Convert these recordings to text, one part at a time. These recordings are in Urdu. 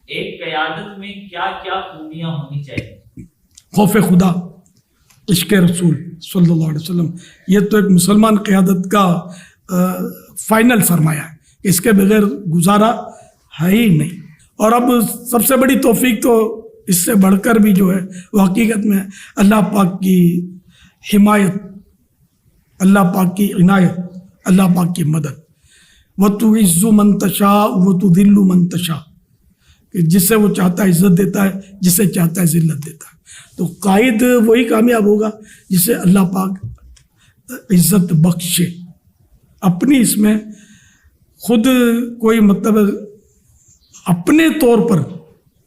ایک قیادت میں کیا کیا خوبیاں ہونی چاہیے؟ خوف خدا، عشق رسول صلی اللہ علیہ وسلم، یہ تو ایک مسلمان قیادت کا فائنل فرمایا ہے کہ اس کے بغیر گزارا ہے ہی نہیں۔ اور اب سب سے بڑی توفیق تو اس سے بڑھ کر بھی جو ہے وہ حقیقت میں اللہ پاک کی حمایت، اللہ پاک کی عنایت، اللہ پاک کی مدد۔ وَتُعِزُّ مَن تَشَاءُ وَتُذِلُّ مَن تَشَاءُ، کہ جسے وہ چاہتا ہے عزت دیتا ہے، جسے چاہتا ہے ذلت دیتا ہے۔ تو قائد وہی کامیاب ہوگا جسے اللہ پاک عزت بخشے۔ اپنی اس میں خود کوئی مطلب اپنے طور پر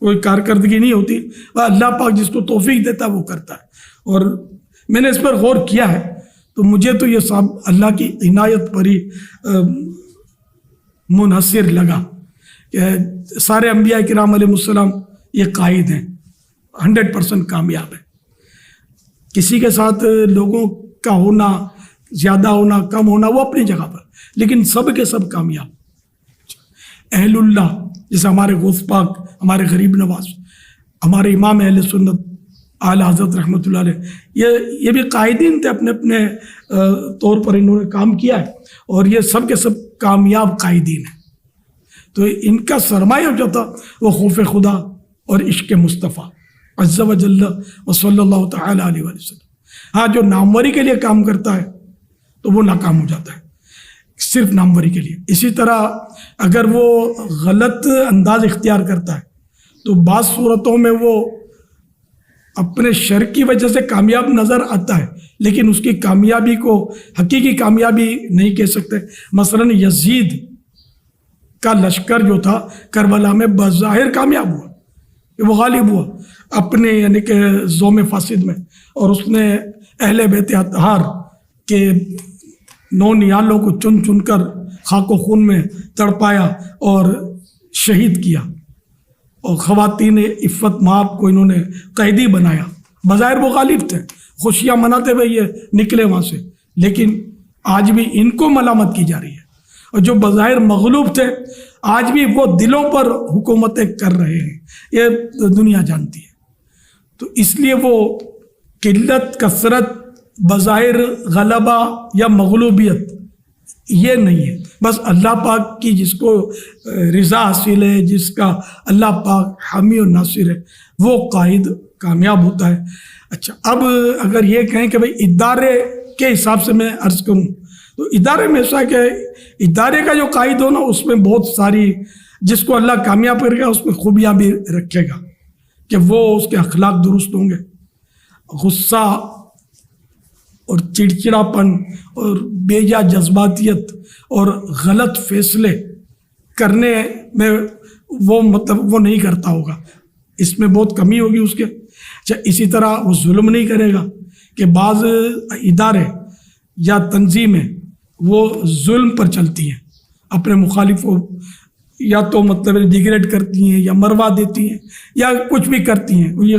کوئی کارکردگی نہیں ہوتی، وہ اللہ پاک جس کو توفیق دیتا ہے وہ کرتا ہے۔ اور میں نے اس پر غور کیا ہے تو مجھے تو یہ سب اللہ کی عنایت پر ہی منحصر لگا کہ سارے انبیاء کرام علیہ السلام یہ قائد ہیں، 100% کامیاب ہیں۔ کسی کے ساتھ لوگوں کا ہونا، زیادہ ہونا، کم ہونا، وہ اپنی جگہ پر، لیکن سب کے سب کامیاب۔ اہل اللہ جیسے ہمارے غوث پاک، ہمارے غریب نواز، ہمارے امام اہل سنت اعلی حضرت رحمۃ اللہ علیہ، یہ بھی قائدین تھے، اپنے اپنے طور پر انہوں نے کام کیا ہے، اور یہ سب کے سب کامیاب قائدین ہیں۔ تو ان کا سرمایہ جو تھا وہ خوف خدا اور عشق مصطفیٰ عز و جل و صلی اللہ تعالی علیہ وآلہ وسلم۔ ہاں، جو ناموری کے لیے کام کرتا ہے تو وہ ناکام ہو جاتا ہے، صرف ناموری کے لیے۔ اسی طرح اگر وہ غلط انداز اختیار کرتا ہے تو بعض صورتوں میں وہ اپنے شر کی وجہ سے کامیاب نظر آتا ہے، لیکن اس کی کامیابی کو حقیقی کامیابی نہیں کہہ سکتے۔ مثلا یزید کا لشکر جو تھا کربلا میں بظاہر کامیاب ہوا، وہ غالب ہوا اپنے یعنی کہ زوم فاسد میں، اور اس نے اہل بیت اطہار کے 9 نیالوں کو چن چن کر خاک و خون میں تڑپایا اور شہید کیا، اور خواتین عفت مآب کو انہوں نے قیدی بنایا۔ بظاہر وہ غالب تھے، خوشیاں مناتے ہوئے یہ نکلے وہاں سے، لیکن آج بھی ان کو ملامت کی جا رہی ہے، اور جو بظاہر مغلوب تھے آج بھی وہ دلوں پر حکومتیں کر رہے ہیں، یہ دنیا جانتی ہے۔ تو اس لیے وہ قلت، کثرت، بظاہر غلبہ یا مغلوبیت یہ نہیں ہے، بس اللہ پاک کی جس کو رضا حاصل ہے، جس کا اللہ پاک حامی و ناصر ہے، وہ قائد کامیاب ہوتا ہے۔ اچھا، اب اگر یہ کہیں کہ بھئی ادارے کے حساب سے میں عرض کروں تو ادارے میں ایسا ہے کہ ادارے کا جو قائد ہو نا، اس میں بہت ساری، جس کو اللہ کامیاب کرے گا اس میں خوبیاں بھی رکھے گا کہ وہ اس کے اخلاق درست ہوں گے۔ غصہ اور چڑچڑاپن اور بے جا جذباتیت اور غلط فیصلے کرنے میں وہ مطلب وہ نہیں کرتا ہوگا، اس میں بہت کمی ہوگی اس کے۔ اچھا، اسی طرح وہ ظلم نہیں کرے گا کہ بعض ادارے یا تنظیمیں وہ ظلم پر چلتی ہیں، اپنے مخالفوں یا تو مطلب ڈیگریڈ کرتی ہیں یا مروا دیتی ہیں یا کچھ بھی کرتی ہیں، یہ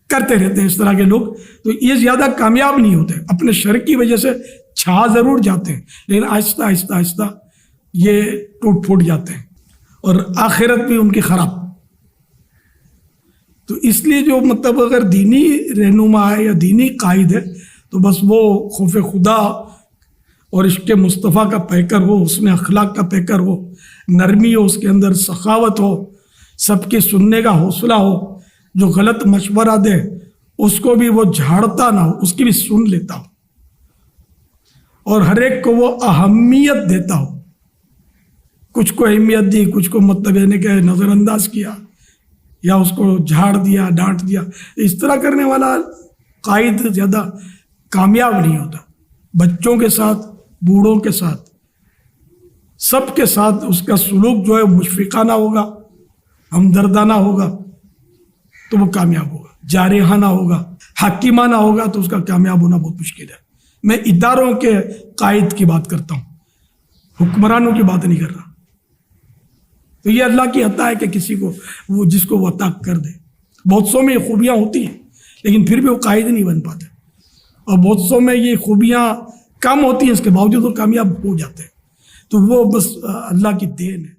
کرتے رہتے ہیں اس طرح کے لوگ، تو یہ زیادہ کامیاب نہیں ہوتے، اپنے شر کی وجہ سے چھا ضرور جاتے ہیں، لیکن آہستہ آہستہ آہستہ یہ ٹوٹ پھوٹ جاتے ہیں اور آخرت بھی ان کی خراب۔ تو اس لیے جو مطلب اگر دینی رہنما ہے یا دینی قائد ہے تو بس وہ خوف خدا اور عشق مصطفیٰ کا پیکر ہو، اس میں اخلاق کا پیکر ہو، نرمی ہو، اس کے اندر سخاوت ہو، سب کے سننے کا حوصلہ ہو، جو غلط مشورہ دے اس کو بھی وہ جھاڑتا نہ ہو، اس کی بھی سن لیتا ہو، اور ہر ایک کو وہ اہمیت دیتا ہو۔ کچھ کو اہمیت دی، کچھ کو مطلب یعنی کہ نظر انداز کیا یا اس کو جھاڑ دیا، ڈانٹ دیا۔ اس طرح کرنے والا قائد زیادہ کامیاب نہیں ہوتا۔ بچوں کے ساتھ، بوڑھوں کے ساتھ، سب کے ساتھ اس کا سلوک جو ہے مشفقانہ ہوگا، ہمدردانہ ہوگا تو وہ کامیاب ہوگا، جارحانہ ہوگا، حکیمانہ ہوگا تو اس کا کامیاب ہونا بہت مشکل ہے۔ میں اداروں کے قائد کی بات کرتا ہوں، حکمرانوں کی بات نہیں کر رہا۔ تو یہ اللہ کی عطا ہے کہ کسی کو وہ جس کو وہ عطا کر دے۔ بہت سو میں یہ خوبیاں ہوتی ہیں لیکن پھر بھی وہ قائد نہیں بن پاتے، اور بہت سو میں یہ خوبیاں کم ہوتی ہیں، اس کے باوجود وہ کامیاب ہو جاتے ہیں۔ تو وہ بس اللہ کی دین ہے۔